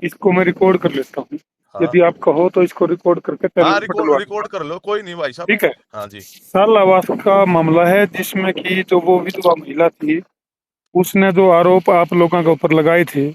इसको मैं रिकॉर्ड कर लेता हूँ। हाँ यदि आप कहो तो इसको रिकॉर्ड करके हाँ, टेलीफोन पर रिकॉर्ड डलवा रिकॉर्ड दूंगा। कर लो, कोई नहीं भाई साहब। ठीक है। हाँ जी। साल आवास का मामला है जिसमें कि जो वो विधवा महिला थी, उसने जो आरोप आप लोगों के ऊपर लगाए थे,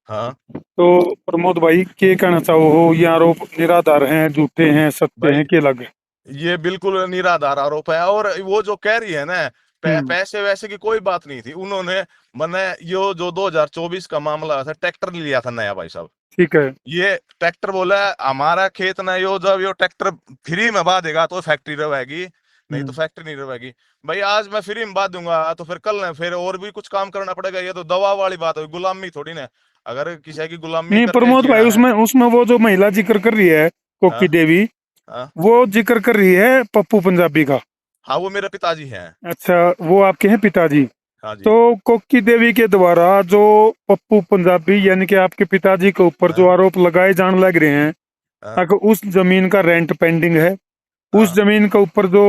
हाँ तो प्रमोद भाई के कहना चाहो हो, ये आरोप निराधार हैं, झूठे हैं, सत्य हैं, भाई, के लगे? ये बिल्कुल निराधार आरोप है। और वो जो कह रही है ना, हम्म। पैसे वैसे की कोई बात नहीं थी। उन्होंने मैंने यो जो 2024 का मामला था, ट्रैक्टर लिया था नया भाई साहब। ठीक है। ये ट्रैक्टर बोला हमारा खेत ना, यो जब यो ट्रैक्टर फ्री में बा देगा तो फैक्ट्री रहेगी, नहीं तो हम्म। फैक्ट्री नहीं रहेगी। भाई आज मैं फ्री में बा दूंगा तो फिर कल ना फिर और भी कुछ काम करना पड़ेगा। ये तो दवा वाली बात है, गुलामी थोड़ी ना। अगर किसी की गुलामी नहीं करके प्रमोद भाई, जीना है। उसमें उसमें वो जो महिला जिक्र कर रही है, हाँ कोकी देवी, हाँ वो जिक्र कर रही है पप्पू पंजाबी का। हाँ, वो मेरे पिताजी हैं। अच्छा, वो आपके हैं पिताजी? हाँ तो जी। कोकी देवी के द्वारा जो पप्पू पंजाबी यानी कि आपके पिताजी के ऊपर जो हाँ आरोप लगाए जाने लग रहे हैं, हाँ अगर उस जमीन का रेंट पेंडिंग है, उस हाँ जमीन के ऊपर जो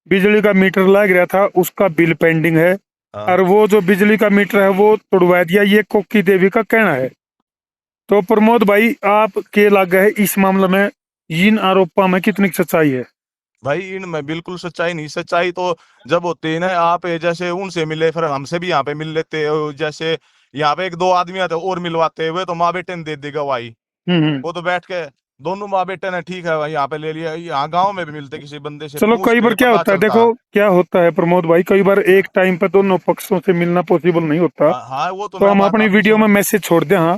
बिजली का मीटर लग रहा था उसका बिल पेंडिंग है, हाँ। और वो जो बिजली का मीटर है वो तोड़वा दिया, ये कोकी देवी का कहना है। तो प्रमोद भाई, आप के लग है इस मामले में, इन आरोपों में कितनी सच्चाई है? भाई इनमें बिल्कुल सच्चाई नहीं। सच्चाई तो जब होती है ना, आप जैसे उनसे मिले फिर हमसे भी यहाँ पे मिल लेते हो। जैसे यहाँ पे एक दो आदमी आते और मिलवाते हुए तो माँ बेटे ने दे दी गवाही। हम्म। वो तो बैठ के दोनों माँ बेटे ने ठीक है भाई यहाँ पे ले लिया। यहाँ गांव में भी मिलते, किसी बंदे से चलो, कई बार पूछते क्या पता होता है, चलता। देखो क्या होता है प्रमोद भाई, कई बार एक टाइम पे दोनों पक्षों से मिलना पॉसिबल नहीं होता। हाँ हाँ, वो तो तो मैं हम बात अपनी आपकी वीडियो में समझ। मैसेज छोड़ दें, हाँ।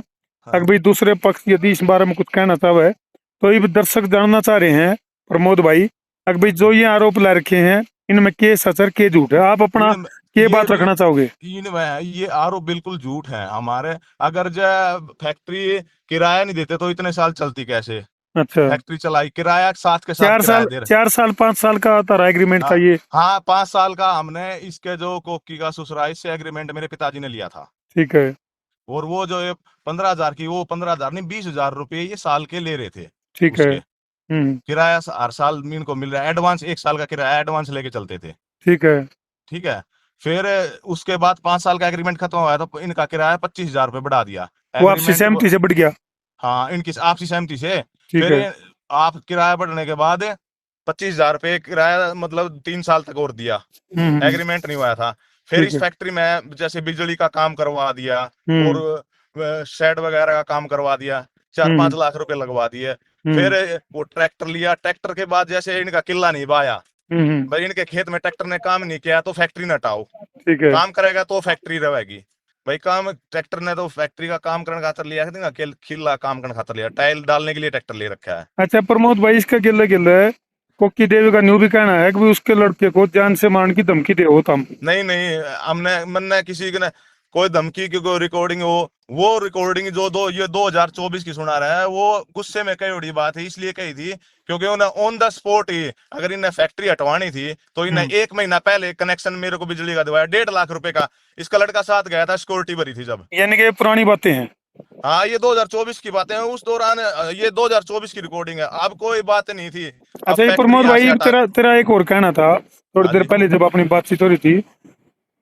अगर हाँ भाई दूसरे पक्ष यदि इस बारे में कुछ कहना चाहे, तो ये दर्शक जानना चाह रहे हैं प्रमोद भाई, अगर भाई हाँ जो जी। ये आरोप ला रखे हैं, इनमें के सच है के झूठ है, आप अपना इन के ये बात रखना चाहोगे? इनमें ये आरोप बिल्कुल झूठ है हमारे। अगर जो फैक्ट्री किराया नहीं देते तो इतने साल चलती कैसे? अच्छा। फैक्ट्री चलाई, किराया साथ के साथ चार किराया साल दे रहे। 4 साल 5 साल का तारा एग्रीमेंट था हाँ ये? हाँ, 5 साल का हमने इसके जो कोकी का ससुराल से एग्रीमेंट मेरे पिताजी ने लिया था। ठीक है। और वो जो ये 15,000 की, वो 15,000 नहीं, 20,000 रुपये ये साल के ले रहे थे ठीक है। उसके। हम्म। किराया हर साल इनको मिल रहा है, एडवांस 1 साल का किराया एडवांस लेके चलते थे। ठीक है। ठीक है। फिर उसके बाद 5 साल का एग्रीमेंट खत्म हुआ तो इनका किराया 25,000 रुपये बढ़ा दिया। वो आपसी एग्रीमेंट सहमति से बढ़ गया? हाँ, इनकी आपसी सहमति से। ठीक फिर है। आप किराया बढ़ने के बाद 25,000 रुपये किराया मतलब 3 साल तक और दिया। हम्म। एग्रीमेंट नहीं हुआ था। फिर ठीक इस है। फैक्ट्री में जैसे बिजली का काम करवा दिया और हम्म। शेड वगैरह का काम करवा दिया। चार हम्म। पांच लाख रुपए लगवा दिए। फिर हम्म। वो ट्रैक्टर लिया। ट्रैक्टर के बाद जैसे इनका किला नहीं बाया, हम्म। भाई इनके खेत में ट्रैक्टर ने काम नहीं किया तो फैक्ट्री न हटाओ। ठीक है। काम करेगा तो फैक्ट्री रहेगी। भाई काम ट्रैक्टर ने तो फैक्ट्री का काम करने खातर लिया था ना, किला काम करने खातर लिया। टाइल डालने के लिए ट्रैक्टर ले रखा है। अच्छा प्रमोद भाई, इसका गिल्ले गिल्ले कोकी देवी का न्यू भी कहना है कि भी उसके लड़के को जान से मारने की धमकी दे हो तुम? नहीं नहीं, हमने मन किसी ने कोई धमकी की कोई रिकॉर्डिंग हो, वो रिकॉर्डिंग जो ये 2024 की सुना रहा है, वो गुस्से में कही उड़ी बात है, इसलिए कही थी क्योंकि उन्हें ऑन द स्पॉट ही अगर इन्हें फैक्ट्री हटवानी थी तो इन्हें हम्म। 1 महीना पहले कनेक्शन मेरे को बिजली का दिवाया 1.5 लाख रुपए का। इसका लड़का साथ गया था, सिक्योरिटी भरी थी जब। यानी कि ये पुरानी बातें हैं? हाँ, ये 2024 की बातें हैं। उस दौरान ये 2024 की रिकॉर्डिंग है। अब कोई बात नहीं थी। अब अच्छा, ये फैक्ट्री प्रमोद यहाँ से भाई, हटा। तेरा तेरा एक और कहना था थोड़ी हाँ देर जी। पहले जब अपनी बातचीत हो रही थी,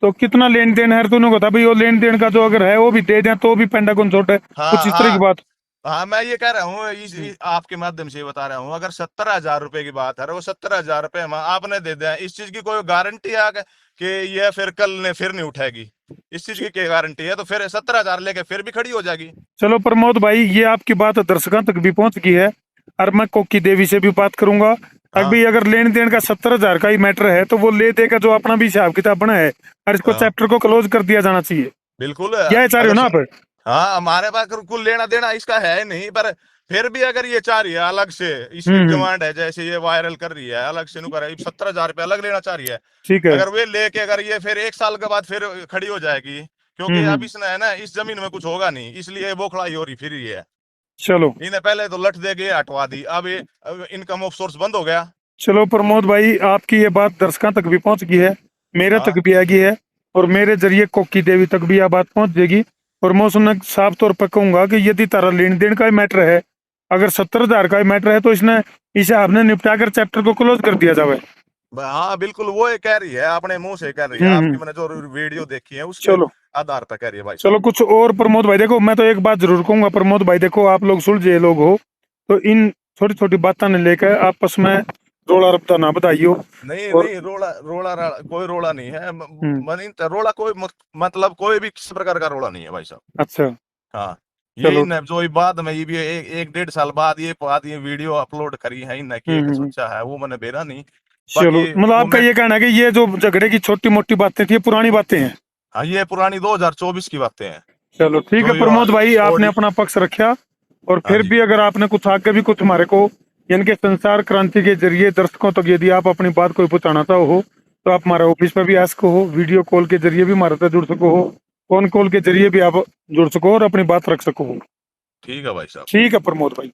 तो कितना लेन देन है दोनों को था भाई, वो लेन देन का जो अगर है वो भी दे दें तो भी पेंटागन छोटे, कुछ हाँ इस तरह की हाँ बात? हाँ, मैं ये कह रहा हूँ हम्म। आपके माध्यम से ये बता रहा हूँ। अगर 70,000 रुपए की बात है, वो 70,000 रुपए हम आपने दे दिया, इस चीज की कोई गारंटी है कि ये फिर कल ने फिर नहीं उठेगी? इस चीज की क्या गारंटी है? तो फिर 70,000 लेके फिर भी खड़ी हो जाएगी। चलो प्रमोद भाई, ये आपकी बात दर्शकों तक भी पहुंच गई है, और मैं कोकी देवी से भी बात करूंगा। हाँ अभी अगर लेन देन का 70,000 का ही मैटर है, तो वो ले देगा जो अपना भी हिसाब किताब बना है, और इसको हाँ, चैप्टर को क्लोज कर दिया जाना चाहिए। बिल्कुल। यह चाह रहे हो अगर ना स... आप? हाँ, हमारे पास कुल लेना देना इसका है नहीं, पर फिर भी अगर ये चाह रही है अलग से, इसकी हम्म। डिमांड है, जैसे ये वायरल कर रही है अलग से नु कर 70,000 रुपये अलग लेना चाह रही है। ठीक है। अगर वे लेके अगर ये फिर 1 साल के बाद फिर खड़ी हो जाएगी, क्योंकि अब हम्म। इसने है ना, इस जमीन में कुछ होगा नहीं, इसलिए वो खड़ाई हो रही फिर ही है। चलो। इन्हें पहले तो लठ दे के हटवा दी, अब इनकम ऑफ सोर्स बंद हो गया। चलो प्रमोद भाई, आपकी ये बात दर्शकों तक भी पहुंच गई है, मेरे तक हाँ भी आ गई है, और मेरे जरिए कोकी देवी तक भी यह बात पहुंच जाएगी। और मैं उसने साफ तौर पर कहूंगा कि यदि तारा लेन देन का ही मैटर है, अगर 70,000 का ही मैटर है, तो इसने इसे आपने निपटा कर चैप्टर को क्लोज कर दिया जाए। हाँ बिल्कुल, वो ये कह रही है, अपने मुंह से कह रही है, आपकी मैंने जो वीडियो देखी है उसके चलो आधार पर कह रही है भाई चलो साहब। कुछ और प्रमोद भाई देखो, मैं तो एक बात जरूर कहूंगा प्रमोद भाई, देखो आप लोग सुलझे लोग हो, तो इन छोटी छोटी बातों ने लेकर आपस में रोला रप्ता ना बताइयो। नहीं और नहीं, रोला रोला कोई रोला नहीं है, हम्म, रोला कोई मतलब कोई भी किसी प्रकार का रोला नहीं है भाई साहब। अच्छा हाँ, ये चलो। इन जो ये बाद में ये भी एक डेढ़ साल बाद ये वीडियो अपलोड करी है इन की एक हम्म। सोचा है, वो मैंने बेरा नहीं। चलो बाकी मतलब वो आपका मैं, ये कहना है कि ये जो झगड़े की छोटी मोटी बातें थी ये पुरानी बातें हैं। हाँ ये पुरानी 2024 की बातें हैं। चलो ठीक है जो ये प्रमोद भाई, आपने ऑडी, अपना पक्ष रखा। और हाँ फिर जी, भी अगर आपने कुछ आगे भी कुछ हमारे को यानी कि संसार क्रांति के जरिए दर्शकों तक यदि आप अपनी बात कोई पहुंचाना चाहो हो, तो आप हमारे ऑफिस पर भी आ सको हो, वीडियो कॉल के जरिए भी हमारे साथ जुड़ सको हो, फोन कॉल के जरिए भी आप जुड़ सको और अपनी बात रख सको हो। ठीक है भाई साहब। ठीक है प्रमोद भाई।